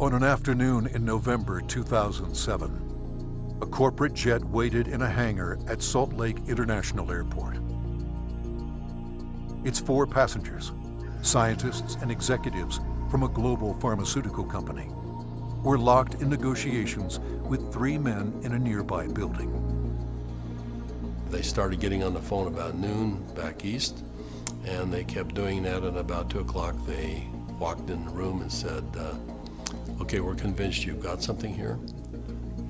On an afternoon in November 2007, a corporate jet waited in a hangar at Salt Lake International Airport. Its 4 passengers, scientists and executives from a global pharmaceutical company, were locked in negotiations with 3 men in a nearby building. They started getting on the phone about noon back east, and they kept doing that, and about 2 o'clock they walked in the room and said, okay, we're convinced you've got something here,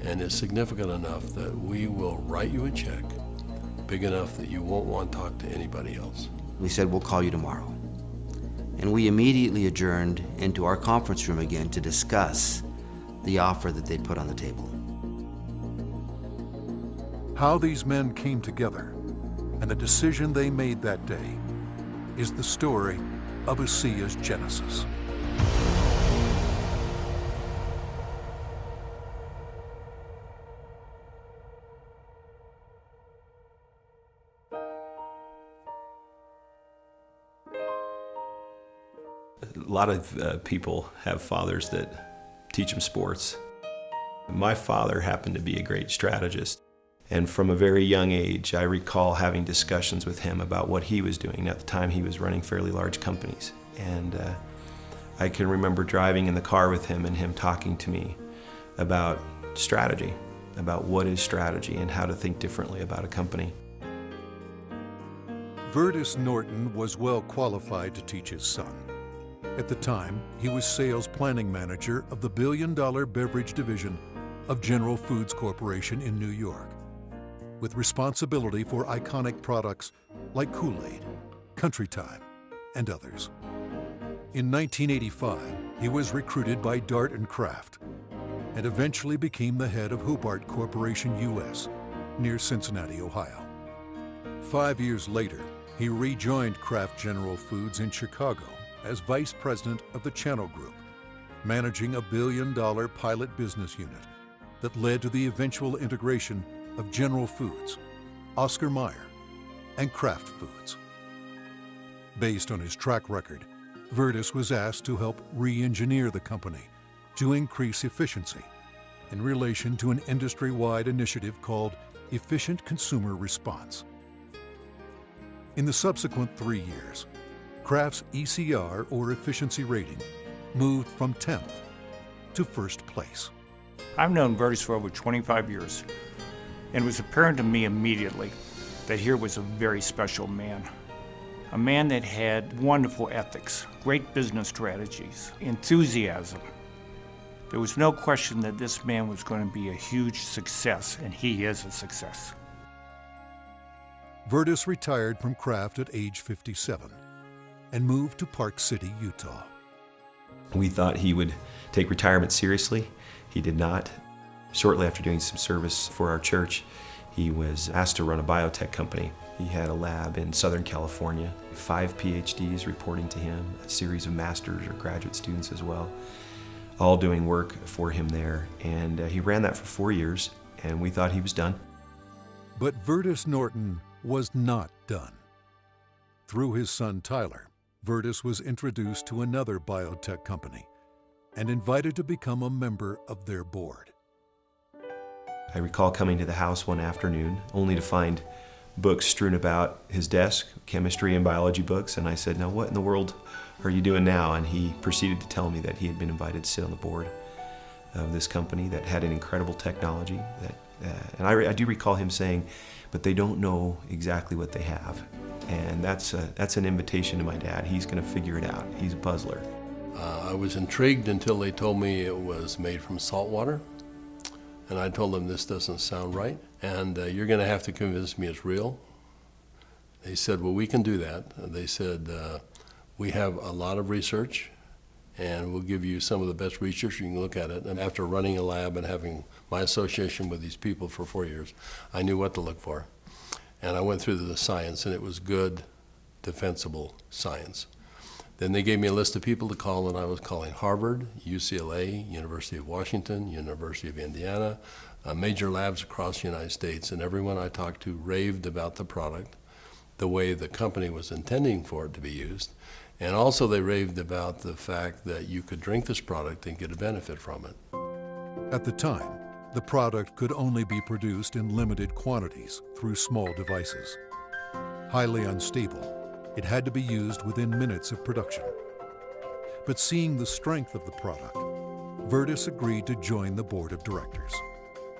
and it's significant enough that we will write you a check big enough that you won't want to talk to anybody else. We said, we'll call you tomorrow. And we immediately adjourned into our conference room again to discuss the offer that they'd put on the table. How these men came together and the decision they made that day is the story of ASEA's Genesis. A lot of people have fathers that teach them sports. My father happened to be a great strategist, and from a very young age I recall having discussions with him about what he was doing. At the time he was running fairly large companies, and I can remember driving in the car with him and him talking to me about strategy, about what is strategy and how to think differently about a company. Vertus Norton was well qualified to teach his son. At the time, he was sales planning manager of the billion-dollar beverage division of General Foods Corporation in New York, with responsibility for iconic products like Kool-Aid, Country Time, and others. In 1985, he was recruited by Dart and Kraft and eventually became the head of Hobart Corporation US near Cincinnati, Ohio. 5 years later, he rejoined Kraft General Foods in Chicago as vice president of the Channel Group, managing a billion-dollar pilot business unit that led to the eventual integration of General Foods, Oscar Mayer, and Kraft Foods. Based on his track record, Vertus was asked to help re-engineer the company to increase efficiency in relation to an industry-wide initiative called Efficient Consumer Response. In the subsequent 3 years, Kraft's ECR, or efficiency rating, moved from 10th to 1st place. I've known Vertus for over 25 years, and it was apparent to me immediately that here was a very special man. A man that had wonderful ethics, great business strategies, enthusiasm. There was no question that this man was going to be a huge success, and he is a success. Vertus retired from Kraft at age 57 and moved to Park City, Utah. We thought he would take retirement seriously. He did not. Shortly after doing some service for our church, he was asked to run a biotech company. He had a lab in Southern California, 5 PhDs reporting to him, a series of master's or graduate students as well, all doing work for him there. And he ran that for 4 years, and we thought he was done. But Vertus Norton was not done. Through his son Tyler, Vertus was introduced to another biotech company and invited to become a member of their board. I recall coming to the house one afternoon only to find books strewn about his desk, chemistry and biology books, and I said, "Now what in the world are you doing now?" And he proceeded to tell me that he had been invited to sit on the board of this company that had an incredible technology. And I do recall him saying, "But they don't know exactly what they have." And that's an invitation to my dad. He's going to figure it out. He's a puzzler. I was intrigued until they told me it was made from salt water. And I told them, this doesn't sound right, and you're going to have to convince me it's real. They said, well, we can do that. They said, we have a lot of research, and we'll give you some of the best research. You can look at it. And after running a lab and having my association with these people for 4 years, I knew what to look for. And I went through the science, and it was good, defensible science. Then they gave me a list of people to call, and I was calling Harvard, UCLA, University of Washington, University of Indiana, major labs across the United States, and everyone I talked to raved about the product, the way the company was intending for it to be used, And also they raved about the fact that you could drink this product and get a benefit from it. At the time, the product could only be produced in limited quantities through small devices. Highly unstable, it had to be used within minutes of production. But seeing the strength of the product, Virtus agreed to join the board of directors.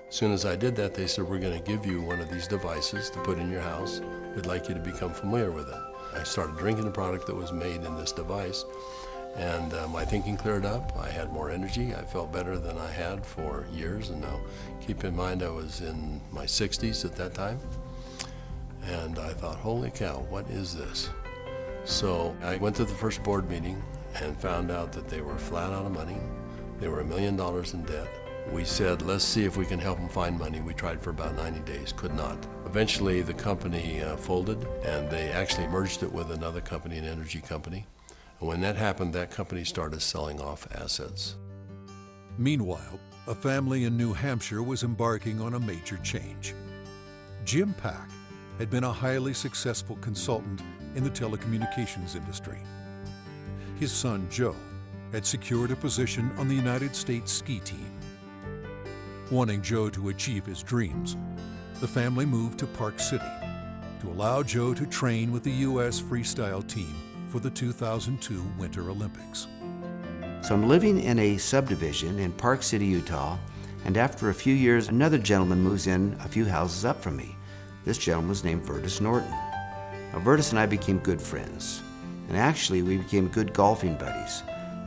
As soon as I did that, they said, we're going to give you one of these devices to put in your house. We'd like you to become familiar with it. I started drinking the product that was made in this device, and my thinking cleared up. I had more energy. I felt better than I had for years. And now, keep in mind, I was in my 60s at that time. And I thought, holy cow, what is this? So I went to the first board meeting and found out that they were flat out of money. They were $1 million in debt. We said, let's see if we can help them find money. We tried for about 90 days, could not. Eventually, the company folded, and they actually merged it with another company, an energy company. And when that happened, that company started selling off assets. Meanwhile, a family in New Hampshire was embarking on a major change. Jim Pack had been a highly successful consultant in the telecommunications industry. His son, Joe, had secured a position on the United States ski team. Wanting Joe to achieve his dreams, the family moved to Park City to allow Joe to train with the U.S. freestyle team for the 2002 Winter Olympics. So I'm living in a subdivision in Park City, Utah, and after a few years, another gentleman moves in a few houses up from me. This gentleman was named Virtus Norton. Now, Virtus and I became good friends, and actually we became good golfing buddies.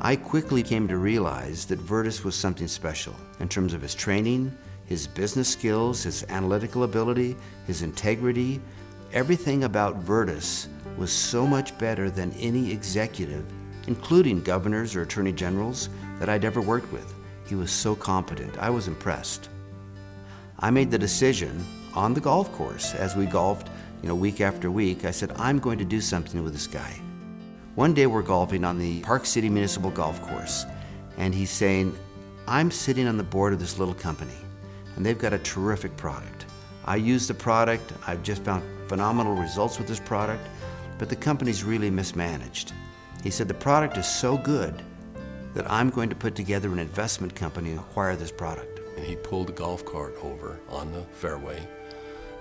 I quickly came to realize that Virtus was something special in terms of his training, his business skills, his analytical ability, his integrity. Everything about Virtus was so much better than any executive, including governors or attorney generals, that I'd ever worked with. He was so competent. I was impressed. I made the decision on the golf course as we golfed, week after week. I said, I'm going to do something with this guy. One day we're golfing on the Park City Municipal Golf Course, and he's saying, I'm sitting on the board of this little company, and they've got a terrific product. I use the product, I've just found phenomenal results with this product, but the company's really mismanaged. He said, the product is so good that I'm going to put together an investment company and acquire this product. And he pulled a golf cart over on the fairway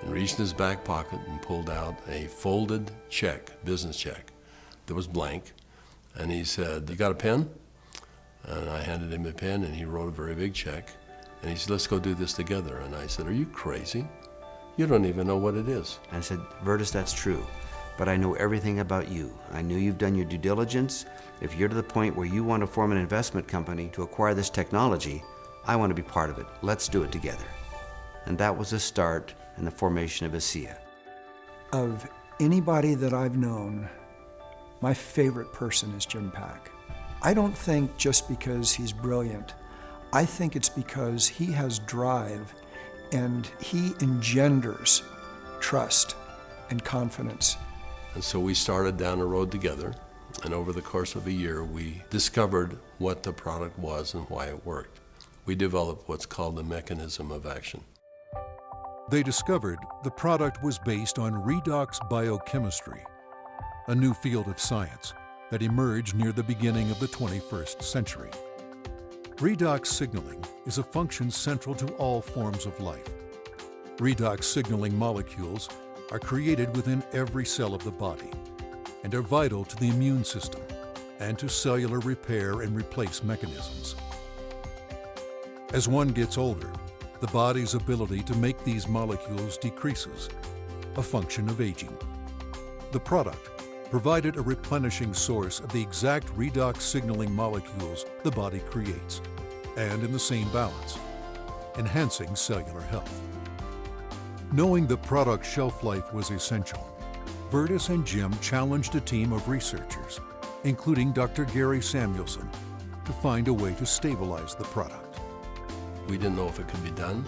and reached in his back pocket and pulled out a folded check, business check, that was blank. And he said, you got a pen? And I handed him a pen, and he wrote a very big check. And he said, let's go do this together. And I said, are you crazy? You don't even know what it is. And I said, Virtus, that's true, but I know everything about you. I know you've done your due diligence. If you're to the point where you want to form an investment company to acquire this technology, I want to be part of it. Let's do it together. And that was the start in the formation of ASEA. Of anybody that I've known, my favorite person is Jim Pack. I don't think just because he's brilliant. I think it's because he has drive and he engenders trust and confidence. And so we started down the road together, and over the course of a year, we discovered what the product was and why it worked. We developed what's called the mechanism of action. They discovered the product was based on redox biochemistry, a new field of science that emerged near the beginning of the 21st century. Redox signaling is a function central to all forms of life. Redox signaling molecules are created within every cell of the body and are vital to the immune system and to cellular repair and replace mechanisms. As one gets older, the body's ability to make these molecules decreases, a function of aging. The product provided a replenishing source of the exact redox signaling molecules the body creates, and in the same balance, enhancing cellular health. Knowing the product's shelf life was essential, Virtus and Jim challenged a team of researchers, including Dr. Gary Samuelson, to find a way to stabilize the product. We didn't know if it could be done,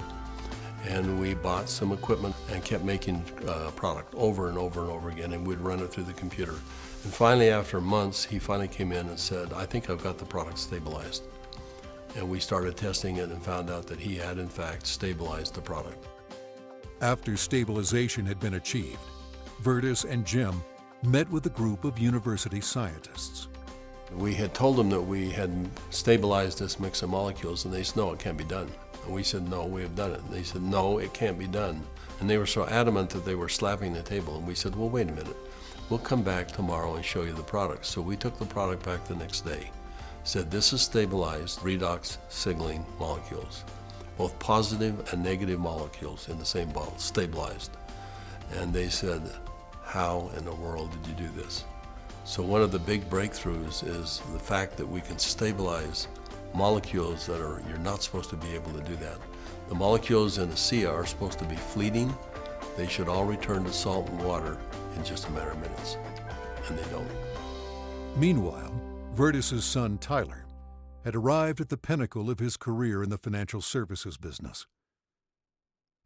and we bought some equipment and kept making product over and over and over again, and we'd run it through the computer. And finally, after months, he finally came in and said, I think I've got the product stabilized. And we started testing it and found out that he had, in fact, stabilized the product. After stabilization had been achieved, Virtus and Jim met with a group of university scientists. We had told them that we had stabilized this mix of molecules, and they said, no, it can't be done. And we said, no, we have done it. And they said, no, it can't be done. And they were so adamant that they were slapping the table. And we said, well, wait a minute. We'll come back tomorrow and show you the product. So we took the product back the next day. Said, this is stabilized redox signaling molecules, both positive and negative molecules in the same bottle, stabilized. And they said, how in the world did you do this? So one of the big breakthroughs is the fact that we can stabilize molecules that you're not supposed to be able to do that. The molecules in ASEA are supposed to be fleeting. They should all return to salt and water in just a matter of minutes, and they don't. Meanwhile, Vertus's son Tyler had arrived at the pinnacle of his career in the financial services business.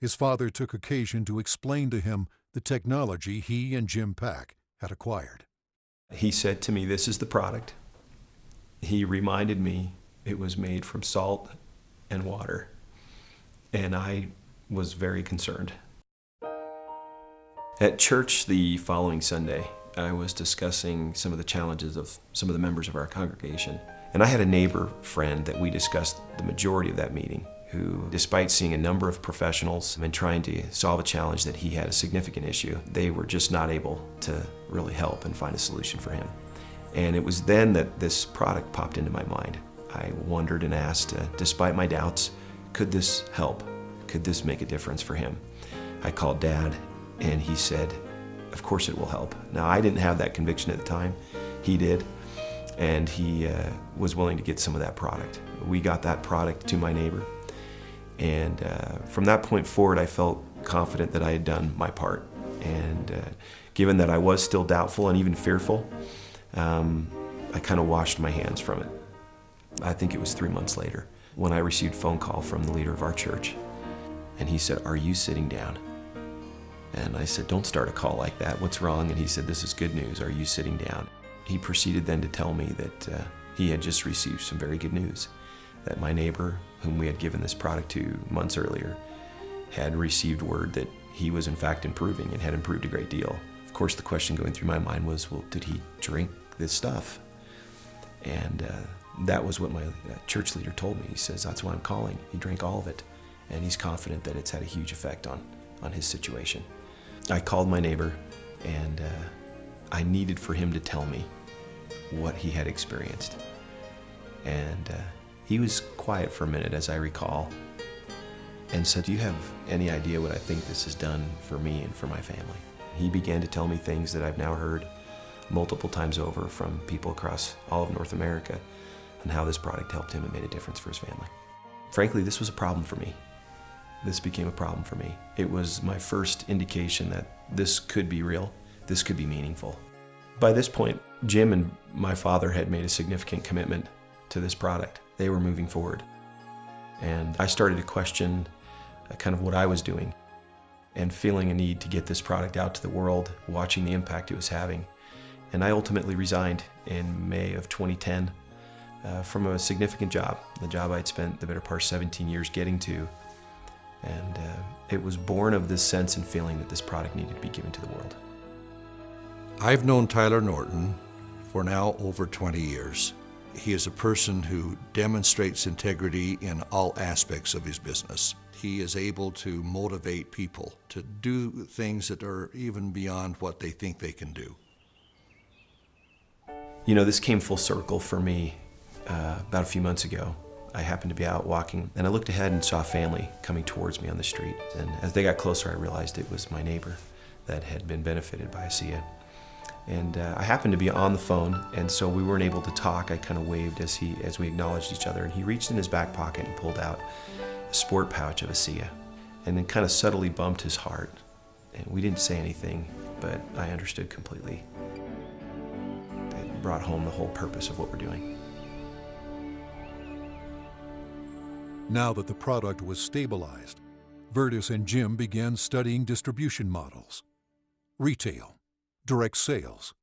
His father took occasion to explain to him the technology he and Jim Pack had acquired. He said to me, this is the product. He reminded me it was made from salt and water, and I was very concerned. At church the following Sunday, I was discussing some of the challenges of some of the members of our congregation, and I had a neighbor friend that we discussed the majority of that meeting, who, despite seeing a number of professionals and trying to solve a challenge that he had a significant issue, they were just not able to really help and find a solution for him. And it was then that this product popped into my mind. I wondered and asked, despite my doubts, could this help? Could this make a difference for him? I called Dad, and he said, of course it will help. Now, I didn't have that conviction at the time. He did, and he was willing to get some of that product. We got that product to my neighbor. And from that point forward, I felt confident that I had done my part. And given that I was still doubtful and even fearful, I kind of washed my hands from it. I think it was 3 months later when I received a phone call from the leader of our church. And he said, are you sitting down? And I said, don't start a call like that. What's wrong? And he said, this is good news. Are you sitting down? He proceeded then to tell me that he had just received some very good news, that my neighbor, whom we had given this product to months earlier, had received word that he was in fact improving and had improved a great deal. Of course, the question going through my mind was, well, did he drink this stuff? And that was what my church leader told me. He says, that's why I'm calling. He drank all of it, and he's confident that it's had a huge effect on his situation. I called my neighbor, and I needed for him to tell me what he had experienced. And he was quiet for a minute, as I recall, and said, do you have any idea what I think this has done for me and for my family? He began to tell me things that I've now heard multiple times over from people across all of North America, and how this product helped him and made a difference for his family. Frankly, this was a problem for me. This became a problem for me. It was my first indication that this could be real, this could be meaningful. By this point, Jim and my father had made a significant commitment to this product. They were moving forward. And I started to question kind of what I was doing, and feeling a need to get this product out to the world, watching the impact it was having. And I ultimately resigned in May of 2010 from a significant job, the job I'd spent the better part of 17 years getting to. And it was born of this sense and feeling that this product needed to be given to the world. I've known Tyler Norton for now over 20 years. He is a person who demonstrates integrity in all aspects of his business. He is able to motivate people to do things that are even beyond what they think they can do. You know, this came full circle for me about a few months ago. I happened to be out walking, and I looked ahead and saw a family coming towards me on the street. And as they got closer, I realized it was my neighbor that had been benefited by ASEA. And I happened to be on the phone, and so we weren't able to talk. I kind of waved as we acknowledged each other, and he reached in his back pocket and pulled out a sport pouch of ASEA, and then kind of subtly bumped his heart. And we didn't say anything, but I understood completely. It brought home the whole purpose of what we're doing. Now that the product was stabilized, Vertus and Jim began studying distribution models, retail, direct sales,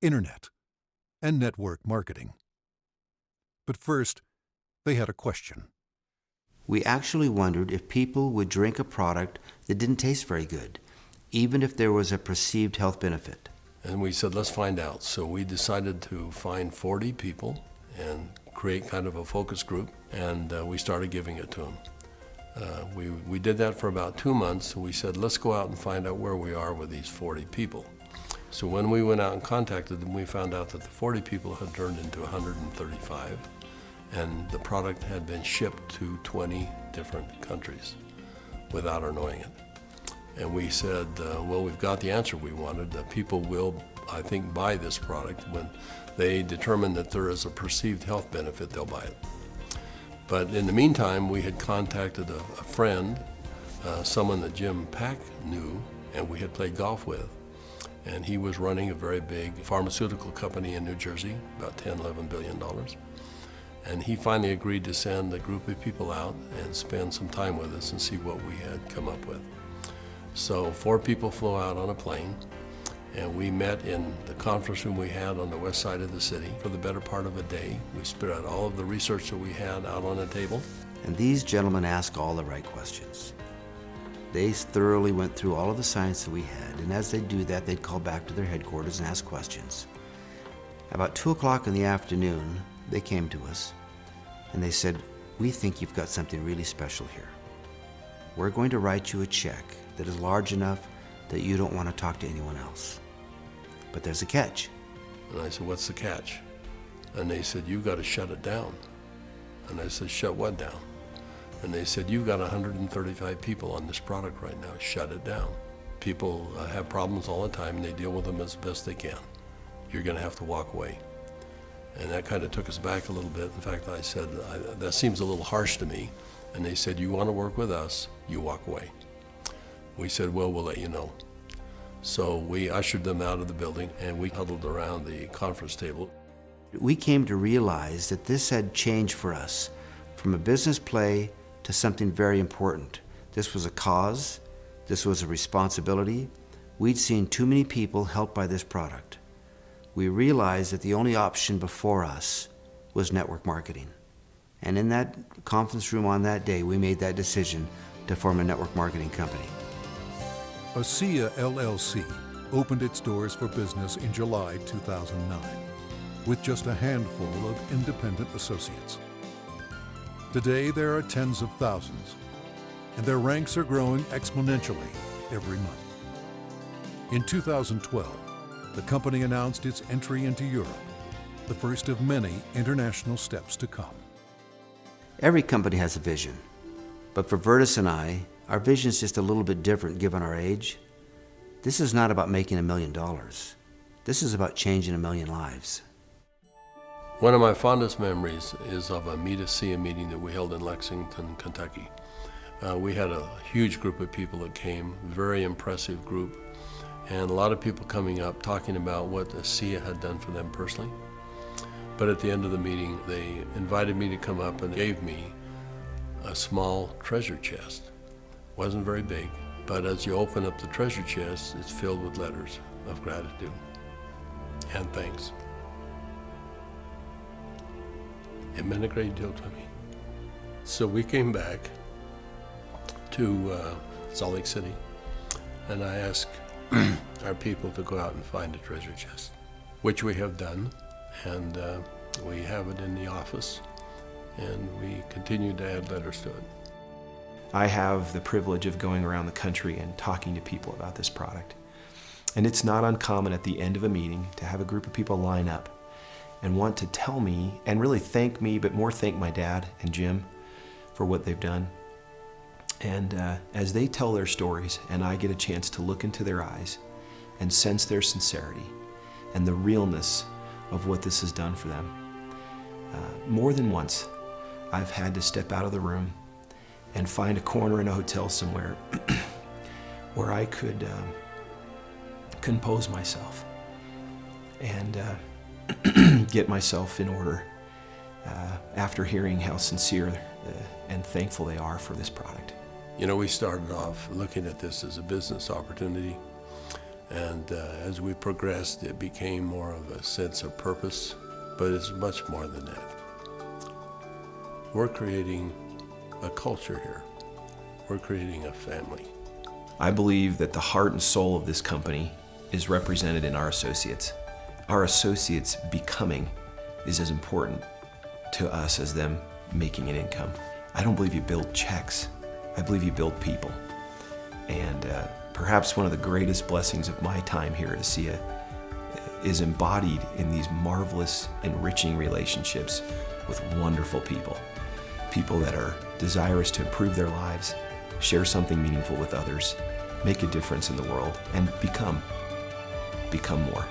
internet, and network marketing. But first, they had a question. We actually wondered if people would drink a product that didn't taste very good, even if there was a perceived health benefit. And we said, let's find out. So we decided to find 40 people and create kind of a focus group, and we started giving it to them. We did that for about 2 months, and we said, let's go out and find out where we are with these 40 people. So when we went out and contacted them, we found out that the 40 people had turned into 135, and the product had been shipped to 20 different countries without our knowing it. And we said, well, we've got the answer we wanted. People will, I think, buy this product. When they determine that there is a perceived health benefit, they'll buy it. But in the meantime, we had contacted a friend, someone that Jim Pack knew and we had played golf with. And he was running a very big pharmaceutical company in New Jersey, about $10, $11 billion. And he finally agreed to send a group of people out and spend some time with us and see what we had come up with. So 4 people flew out on a plane, and we met in the conference room we had on the west side of the city for the better part of a day. We spread out all of the research that we had out on a table. And these gentlemen asked all the right questions. They thoroughly went through all of the science that we had, and as they do that, they'd call back to their headquarters and ask questions. About 2 o'clock in the afternoon, they came to us, and they said, we think you've got something really special here. We're going to write you a check that is large enough that you don't want to talk to anyone else. But there's a catch. And I said, what's the catch? And they said, you've got to shut it down. And I said, shut what down? And they said, you've got 135 people on this product right now, shut it down. People have problems all the time and they deal with them as best they can. You're gonna have to walk away. And that kind of took us back a little bit. In fact, I said, that seems a little harsh to me. And they said, you want to work with us, you walk away. We said, well, we'll let you know. So we ushered them out of the building and we huddled around the conference table. We came to realize that this had changed for us from a business play to something very important. This was a cause, this was a responsibility. We'd seen too many people helped by this product. We realized that the only option before us was network marketing. And in that conference room on that day, we made that decision to form a network marketing company. ASEA LLC opened its doors for business in July 2009 with just a handful of independent associates. Today, there are tens of thousands, and their ranks are growing exponentially every month. In 2012, the company announced its entry into Europe, the first of many international steps to come. Every company has a vision, but for Vertus and I, our vision is just a little bit different given our age. This is not about making $1 million. This is about changing 1 million lives. One of my fondest memories is of a Meet ASEA meeting that we held in Lexington, Kentucky. We had a huge group of people that came, very impressive group, and a lot of people coming up talking about what ASEA had done for them personally. But at the end of the meeting, they invited me to come up and gave me a small treasure chest. Wasn't very big, but as you open up the treasure chest, it's filled with letters of gratitude and thanks. It meant a great deal to me. So we came back to Salt Lake City, and I asked our people to go out and find a treasure chest, which we have done, and we have it in the office, and we continue to add letters to it. I have the privilege of going around the country and talking to people about this product. And it's not uncommon at the end of a meeting to have a group of people line up and want to tell me and really thank me, but more thank my dad and Jim for what they've done. And as they tell their stories and I get a chance to look into their eyes and sense their sincerity and the realness of what this has done for them, more than once I've had to step out of the room and find a corner in a hotel somewhere where I could compose myself and get myself in order after hearing how sincere and thankful they are for this product. You know, we started off looking at this as a business opportunity, and as we progressed, it became more of a sense of purpose, but it's much more than that. We're creating a culture here. We're creating a family. I believe that the heart and soul of this company is represented in our associates. Our associates becoming is as important to us as them making an income. I don't believe you build checks. I believe you build people. And perhaps one of the greatest blessings of my time here at ASEA is embodied in these marvelous, enriching relationships with wonderful people. People that are desirous to improve their lives, share something meaningful with others, make a difference in the world, and become more.